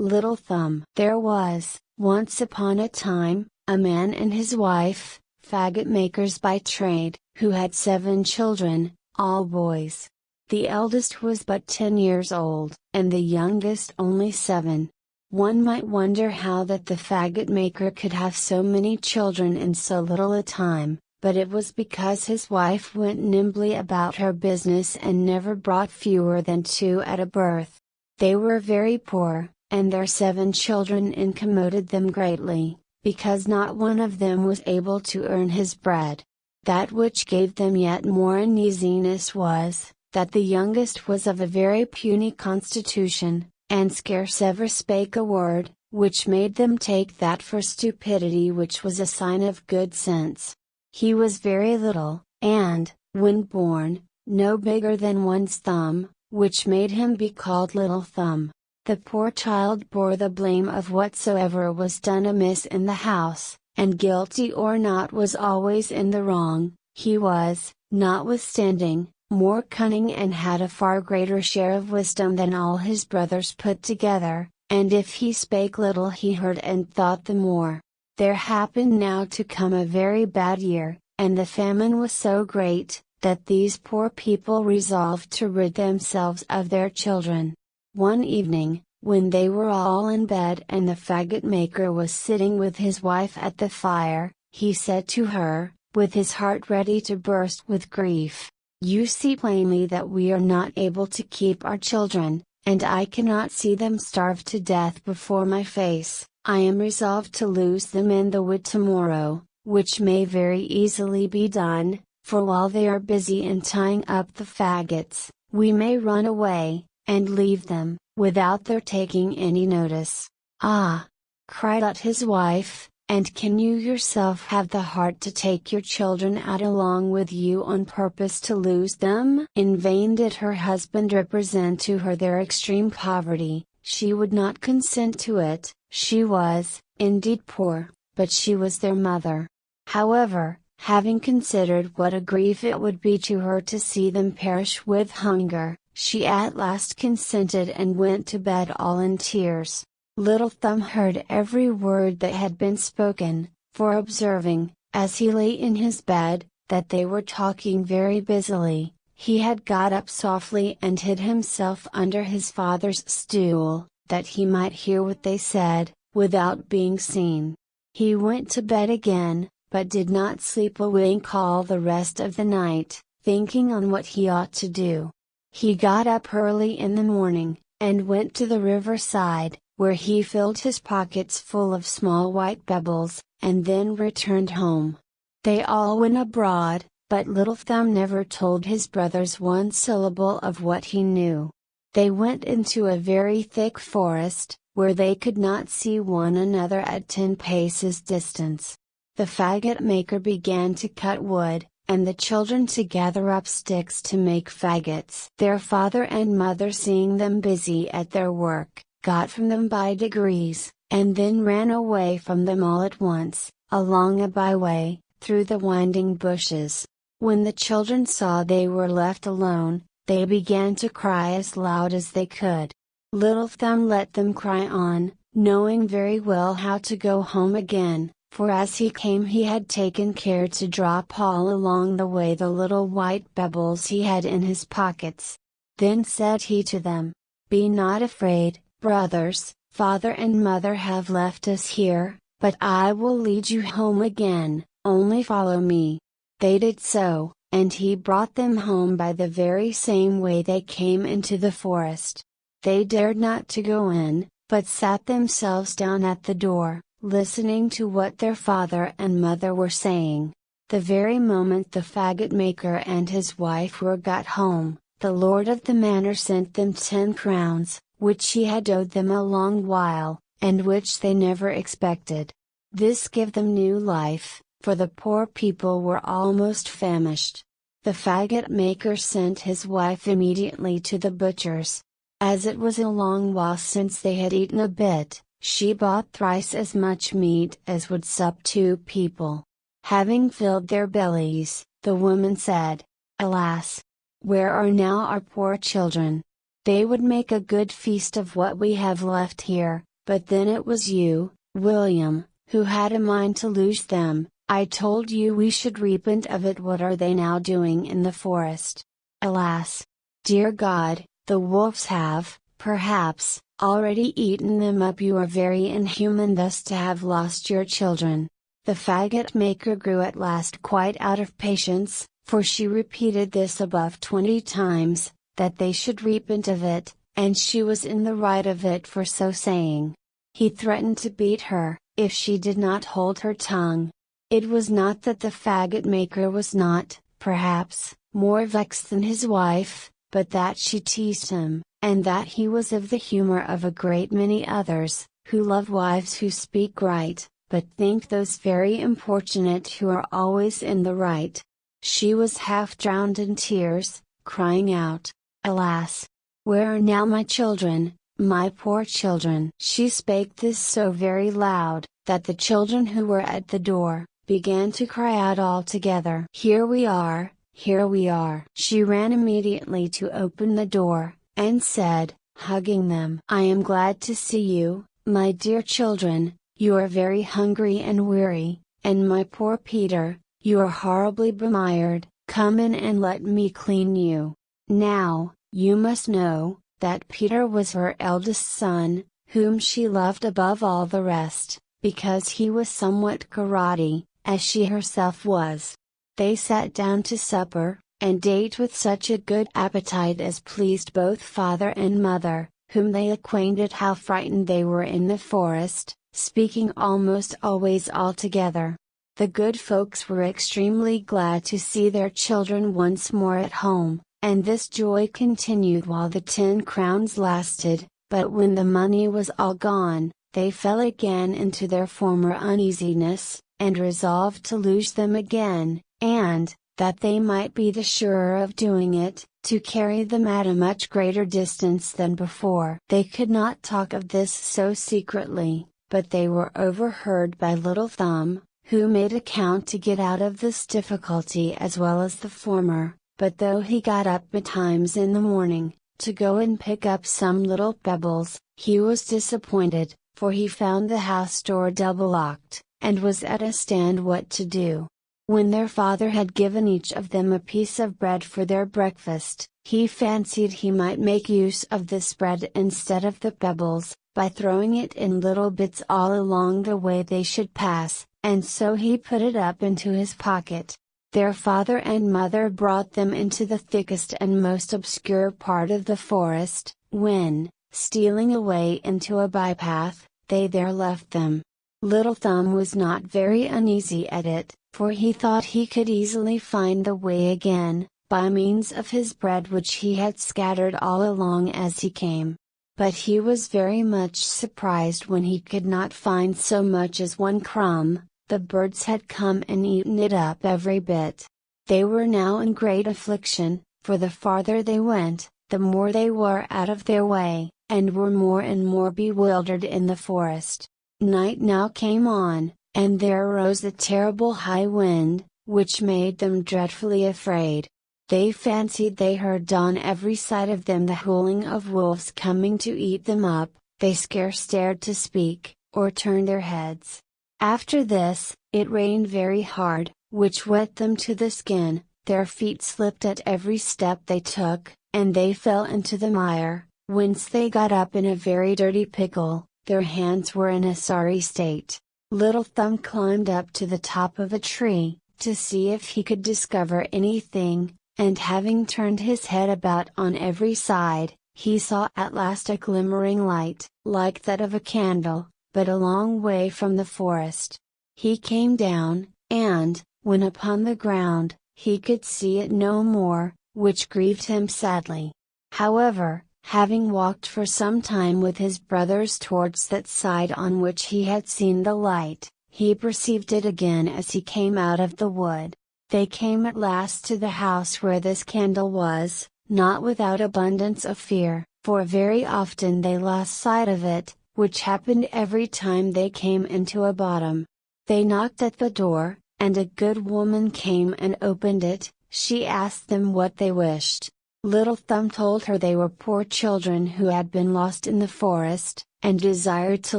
Little Thumb. There was, once upon a time, a man and his wife, faggot-makers by trade, who had 7 children, all boys. The eldest was but 10 years old, and the youngest only 7. One might wonder how that the faggot-maker could have so many children in so little a time, but it was because his wife went nimbly about her business and never brought fewer than 2 at a birth. They were very poor, and their 7 children incommoded them greatly, because not one of them was able to earn his bread. That which gave them yet more uneasiness was, that the youngest was of a very puny constitution, and scarce ever spake a word, which made them take that for stupidity which was a sign of good sense. He was very little, and, when born, no bigger than one's thumb, which made him be called Little Thumb. The poor child bore the blame of whatsoever was done amiss in the house, and guilty or not was always in the wrong. He was, notwithstanding, more cunning and had a far greater share of wisdom than all his brothers put together, and if he spake little he heard and thought the more. There happened now to come a very bad year, and the famine was so great, that these poor people resolved to rid themselves of their children. One evening, when they were all in bed and the faggot-maker was sitting with his wife at the fire, he said to her, with his heart ready to burst with grief, "You see plainly that we are not able to keep our children, and I cannot see them starve to death before my face. I am resolved to lose them in the wood tomorrow, which may very easily be done, for while they are busy in tying up the faggots, we may run away, and leave them, without their taking any notice." "Ah!" cried out his wife, "and can you yourself have the heart to take your children out along with you on purpose to lose them?" In vain did her husband represent to her their extreme poverty, she would not consent to it. She was, indeed poor, but she was their mother. However, having considered what a grief it would be to her to see them perish with hunger, she at last consented and went to bed all in tears. Little Thumb heard every word that had been spoken, for observing, as he lay in his bed, that they were talking very busily, he had got up softly and hid himself under his father's stool, that he might hear what they said, without being seen. He went to bed again, but did not sleep a wink all the rest of the night, thinking on what he ought to do. He got up early in the morning, and went to the river side, where he filled his pockets full of small white pebbles, and then returned home. They all went abroad, but Little Thumb never told his brothers one syllable of what he knew. They went into a very thick forest, where they could not see one another at 10 paces distance. The faggot-maker began to cut wood, and the children to gather up sticks to make faggots. Their father and mother, seeing them busy at their work, got from them by degrees, and then ran away from them all at once, along a byway, through the winding bushes. When the children saw they were left alone, they began to cry as loud as they could. Little Thumb let them cry on, knowing very well how to go home again, for as he came he had taken care to drop all along the way the little white pebbles he had in his pockets. Then said he to them, "Be not afraid, brothers, father and mother have left us here, but I will lead you home again, only follow me." They did so, and he brought them home by the very same way they came into the forest. They dared not to go in, but sat themselves down at the door, listening to what their father and mother were saying. The very moment the faggot-maker and his wife were got home, the lord of the manor sent them 10 crowns, which he had owed them a long while, and which they never expected. This gave them new life, for the poor people were almost famished. The faggot-maker sent his wife immediately to the butcher's. As it was a long while since they had eaten a bit, she bought thrice as much meat as would sup 2 people. Having filled their bellies, the woman said, "Alas! Where are now our poor children? They would make a good feast of what we have left here, but then it was you, William, who had a mind to lose them. I told you we should repent of it. What are they now doing in the forest? Alas! Dear God, the wolves have, perhaps, already eaten them up. You are very inhuman thus to have lost your children." The faggot-maker grew at last quite out of patience, for she repeated this above 20 times, that they should repent of it, and she was in the right of it for so saying. He threatened to beat her, if she did not hold her tongue. It was not that the faggot-maker was not, perhaps, more vexed than his wife, but that she teased him, and that he was of the humor of a great many others, who love wives who speak right, but think those very importunate who are always in the right. She was half drowned in tears, crying out, "Alas! Where are now my children, my poor children?" She spake this so very loud, that the children who were at the door, began to cry out all together, "Here we are, here we are!" She ran immediately to open the door, and said, hugging them, "I am glad to see you, my dear children. You are very hungry and weary, and my poor Peter, you are horribly bemired. Come in and let me clean you." Now, you must know, that Peter was her eldest son, whom she loved above all the rest, because he was somewhat garroty, as she herself was. They sat down to supper, and ate with such a good appetite as pleased both father and mother, whom they acquainted how frightened they were in the forest, speaking almost always all together. The good folks were extremely glad to see their children once more at home, and this joy continued while the 10 crowns lasted, but when the money was all gone, they fell again into their former uneasiness, and resolved to lose them again, and, that they might be the surer of doing it, to carry them at a much greater distance than before. They could not talk of this so secretly, but they were overheard by Little Thumb, who made account to get out of this difficulty as well as the former, but though he got up betimes in the morning, to go and pick up some little pebbles, he was disappointed, for he found the house door double locked, and was at a stand what to do. When their father had given each of them a piece of bread for their breakfast, he fancied he might make use of this bread instead of the pebbles, by throwing it in little bits all along the way they should pass, and so he put it up into his pocket. Their father and mother brought them into the thickest and most obscure part of the forest, when, stealing away into a bypath, they there left them. Little Thumb was not very uneasy at it, for he thought he could easily find the way again, by means of his bread which he had scattered all along as he came. But he was very much surprised when he could not find so much as one crumb. The birds had come and eaten it up every bit. They were now in great affliction, for the farther they went, the more they were out of their way, and were more and more bewildered in the forest. Night now came on, and there arose a terrible high wind, which made them dreadfully afraid. They fancied they heard on every side of them the howling of wolves coming to eat them up. They scarce dared to speak, or turn their heads. After this, it rained very hard, which wet them to the skin. Their feet slipped at every step they took, and they fell into the mire, whence they got up in a very dirty pickle. Their hands were in a sorry state. Little Thumb climbed up to the top of a tree, to see if he could discover anything, and having turned his head about on every side, he saw at last a glimmering light, like that of a candle, but a long way from the forest. He came down, and, when upon the ground, he could see it no more, which grieved him sadly. However, having walked for some time with his brothers towards that side on which he had seen the light, he perceived it again as he came out of the wood. They came at last to the house where this candle was, not without abundance of fear, for very often they lost sight of it, which happened every time they came into a bottom. They knocked at the door, and a good woman came and opened it. She asked them what they wished. Little Thumb told her they were poor children who had been lost in the forest, and desired to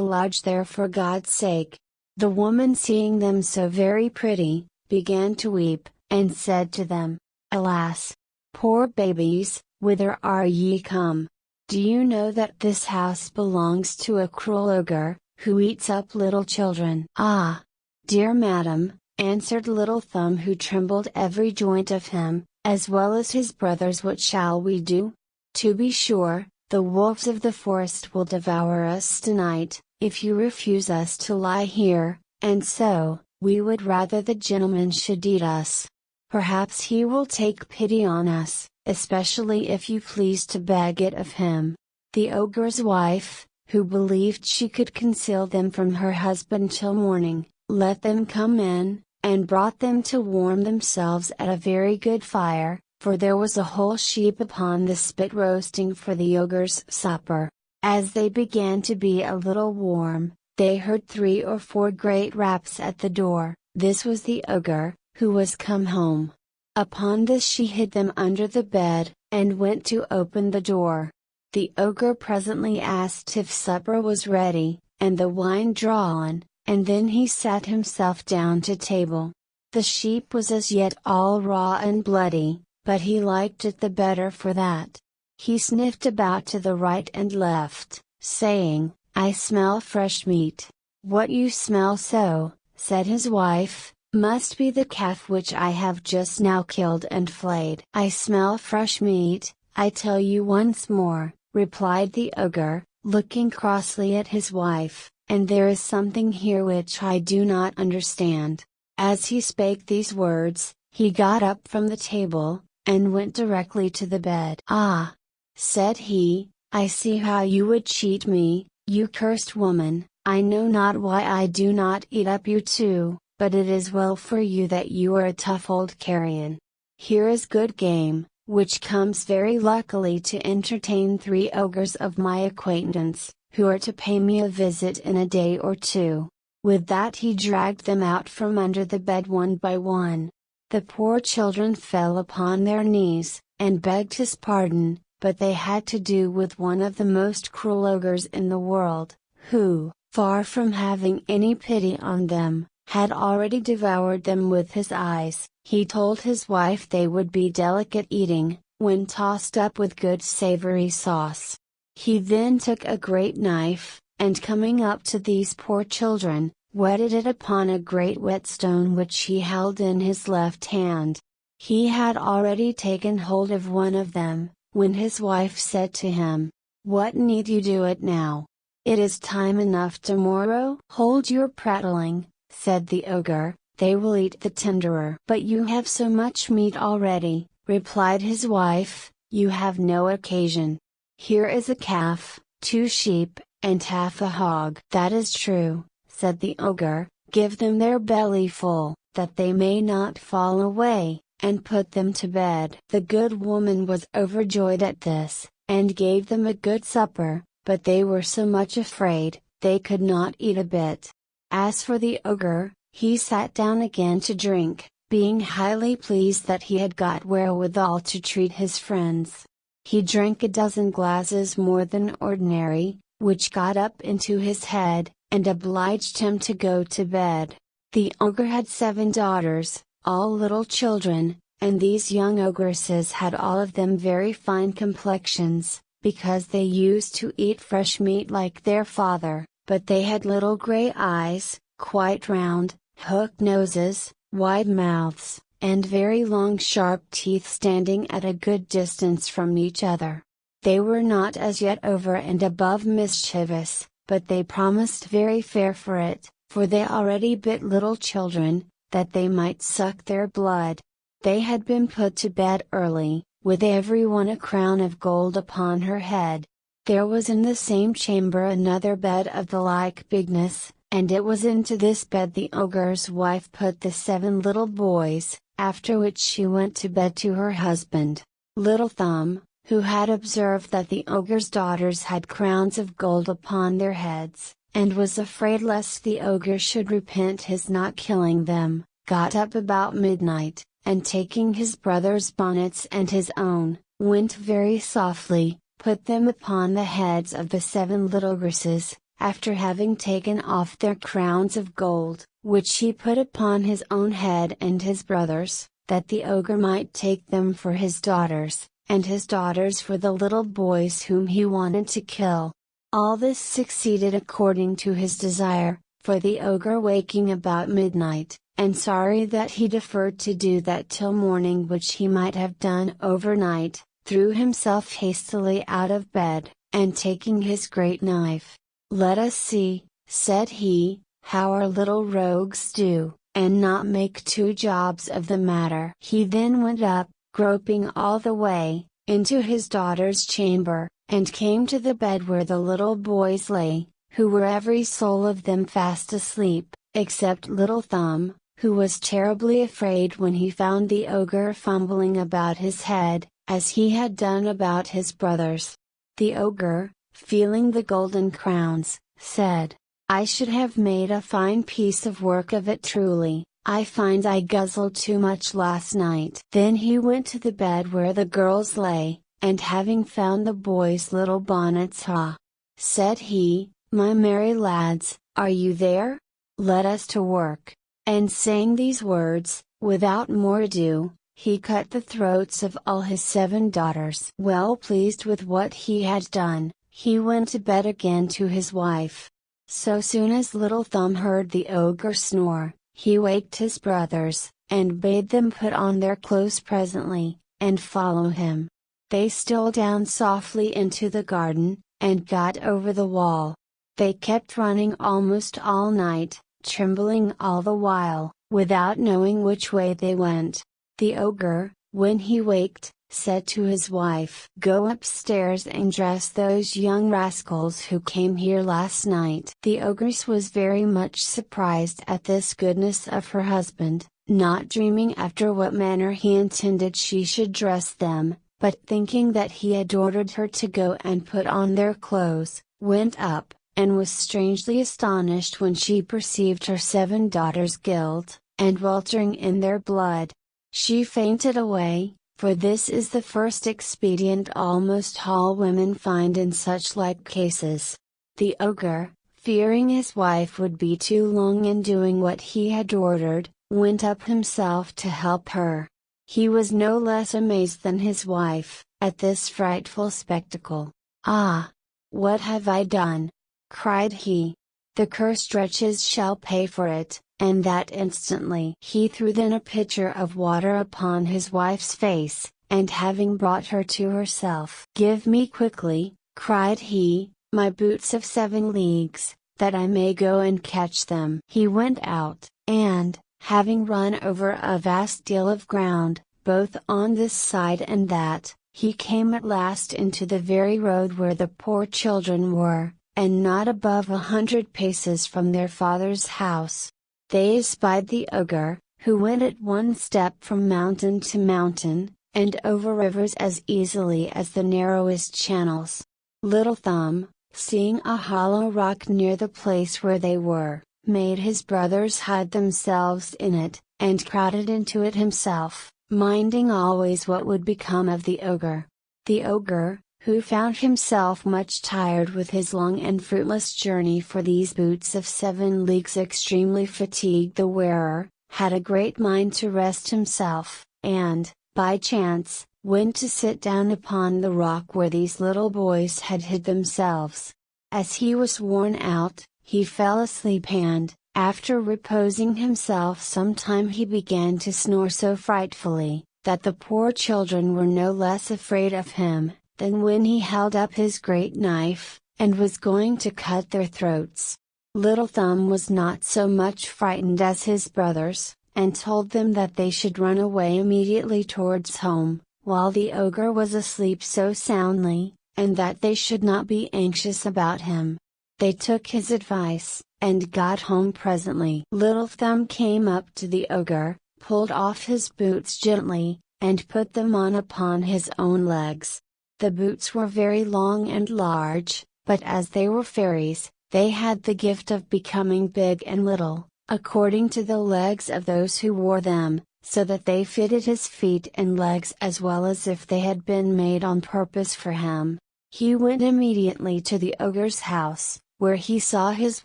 lodge there for God's sake. The woman, seeing them so very pretty, began to weep, and said to them, "Alas! Poor babies, whither are ye come? Do you know that this house belongs to a cruel ogre, who eats up little children?" "Ah! Dear madam," answered Little Thumb, who trembled every joint of him, as well as his brothers, "what shall we do? To be sure, the wolves of the forest will devour us tonight, if you refuse us to lie here, and so, we would rather the gentleman should eat us. Perhaps he will take pity on us, especially if you please to beg it of him." The ogre's wife, who believed she could conceal them from her husband till morning, let them come in, and brought them to warm themselves at a very good fire, for there was a whole sheep upon the spit roasting for the ogre's supper. As they began to be a little warm, they heard 3 or 4 great raps at the door. This was the ogre, who was come home. Upon this she hid them under the bed, and went to open the door. The ogre presently asked if supper was ready, and the wine drawn, and then he sat himself down to table. The sheep was as yet all raw and bloody, but he liked it the better for that. He sniffed about to the right and left, saying, "I smell fresh meat." "What you smell so," said his wife, "must be the calf which I have just now killed and flayed." "I smell fresh meat, I tell you once more," replied the ogre, looking crossly at his wife, "and there is something here which I do not understand." As he spake these words, he got up from the table, and went directly to the bed. "Ah!" said he, "I see how you would cheat me, you cursed woman. I know not why I do not eat up you too, but it is well for you that you are a tough old carrion. Here is good game, which comes very luckily to entertain 3 ogres of my acquaintance, who are to pay me a visit in a day or 2. With that he dragged them out from under the bed one by one. The poor children fell upon their knees, and begged his pardon, but they had to do with one of the most cruel ogres in the world, who, far from having any pity on them, had already devoured them with his eyes. He told his wife they would be delicate eating, when tossed up with good savory sauce. He then took a great knife, and coming up to these poor children, whetted it upon a great whetstone which he held in his left hand. He had already taken hold of one of them, when his wife said to him, "What need you do it now? It is time enough tomorrow." "Hold your prattling," said the ogre, "they will eat the tenderer." "But you have so much meat already," replied his wife, "you have no occasion. Here is a calf, 2 sheep, and half a hog." "That is true," said the ogre, "give them their belly full, that they may not fall away, and put them to bed." The good woman was overjoyed at this, and gave them a good supper, but they were so much afraid, they could not eat a bit. As for the ogre, he sat down again to drink, being highly pleased that he had got wherewithal to treat his friends. He drank a dozen glasses more than ordinary, which got up into his head, and obliged him to go to bed. The ogre had 7 daughters, all little children, and these young ogresses had all of them very fine complexions, because they used to eat fresh meat like their father, but they had little grey eyes, quite round, hooked noses, wide mouths, and very long sharp teeth standing at a good distance from each other. They were not as yet over and above mischievous, but they promised very fair for it, for they already bit little children, that they might suck their blood. They had been put to bed early, with every one a crown of gold upon her head. There was in the same chamber another bed of the like bigness, and it was into this bed the ogre's wife put the 7 little boys, after which she went to bed to her husband. Little Thumb, who had observed that the ogre's daughters had crowns of gold upon their heads, and was afraid lest the ogre should repent his not killing them, got up about midnight, and taking his brother's bonnets and his own, went very softly, put them upon the heads of the 7 little ogresses, after having taken off their crowns of gold, which he put upon his own head and his brothers, that the ogre might take them for his daughters, and his daughters for the little boys whom he wanted to kill. All this succeeded according to his desire, for the ogre, waking about midnight, and sorry that he deferred to do that till morning which he might have done overnight, threw himself hastily out of bed, and taking his great knife, "Let us see," said he, "how our little rogues do, and not make 2 jobs of the matter." He then went up, groping all the way, into his daughter's chamber, and came to the bed where the little boys lay, who were every soul of them fast asleep, except Little Thumb, who was terribly afraid when he found the ogre fumbling about his head, as he had done about his brothers. The ogre, feeling the golden crowns, said, "I should have made a fine piece of work of it truly. I find I guzzled too much last night." Then he went to the bed where the girls lay, and having found the boys' little bonnets, "Ha!" said he, "my merry lads, are you there? Let us to work." And saying these words, without more ado, he cut the throats of all his 7 daughters. Well pleased with what he had done, he went to bed again to his wife. So soon as Little Thumb heard the ogre snore, he waked his brothers, and bade them put on their clothes presently, and follow him. They stole down softly into the garden, and got over the wall. They kept running almost all night, trembling all the while, without knowing which way they went. The ogre, when he waked, said to his wife, "Go upstairs and dress those young rascals who came here last night." The ogress was very much surprised at this goodness of her husband, not dreaming after what manner he intended she should dress them, but thinking that he had ordered her to go and put on their clothes, went up, and was strangely astonished when she perceived her 7 daughters' guilt, and weltering in their blood. She fainted away, for this is the first expedient almost all women find in such like cases. The ogre, fearing his wife would be too long in doing what he had ordered, went up himself to help her. He was no less amazed than his wife, at this frightful spectacle. "Ah! What have I done?" cried he. "The cursed wretches shall pay for it," and that instantly. He threw then a pitcher of water upon his wife's face, and having brought her to herself, "Give me quickly," cried he, "my boots of 7 leagues, that I may go and catch them." He went out, and, having run over a vast deal of ground, both on this side and that, he came at last into the very road where the poor children were, and not above 100 paces from their father's house. They espied the ogre, who went at one step from mountain to mountain, and over rivers as easily as the narrowest channels. Little Thumb, seeing a hollow rock near the place where they were, made his brothers hide themselves in it, and crowded into it himself, minding always what would become of the ogre. The ogre, who found himself much tired with his long and fruitless journey, for these boots of 7 leagues extremely fatigued the wearer, had a great mind to rest himself, and, by chance, went to sit down upon the rock where these little boys had hid themselves. As he was worn out, he fell asleep, and, after reposing himself some time, he began to snore so frightfully, that the poor children were no less afraid of him, than when he held up his great knife, and was going to cut their throats. Little Thumb was not so much frightened as his brothers, and told them that they should run away immediately towards home, while the ogre was asleep so soundly, and that they should not be anxious about him. They took his advice, and got home presently. Little Thumb came up to the ogre, pulled off his boots gently, and put them on upon his own legs. The boots were very long and large, but as they were fairies, they had the gift of becoming big and little, according to the legs of those who wore them, so that they fitted his feet and legs as well as if they had been made on purpose for him. He went immediately to the ogre's house, where he saw his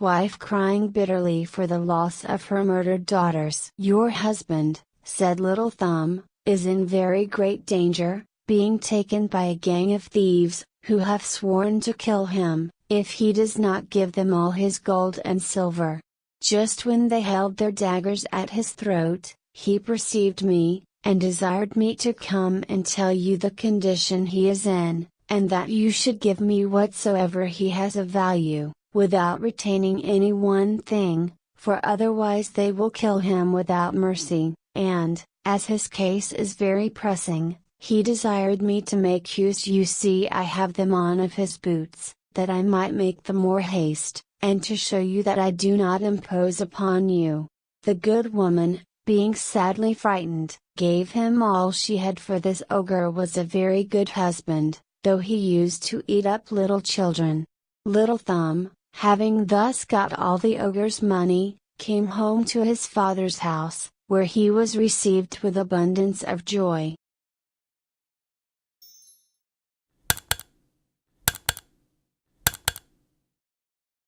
wife crying bitterly for the loss of her murdered daughters. "Your husband," said Little Thumb, "is in very great danger, being taken by a gang of thieves, who have sworn to kill him, if he does not give them all his gold and silver." Just when they held their daggers at his throat, he perceived me, and desired me to come and tell you the condition he is in, and that you should give me whatsoever he has of value, without retaining any one thing, for otherwise they will kill him without mercy, and, as his case is very pressing, he desired me to make use, you see I have them on, of his boots, that I might make the more haste, and to show you that I do not impose upon you. The good woman, being sadly frightened, gave him all she had, for this ogre was a very good husband, though he used to eat up little children. Little Thumb, having thus got all the ogre's money, came home to his father's house, where he was received with abundance of joy.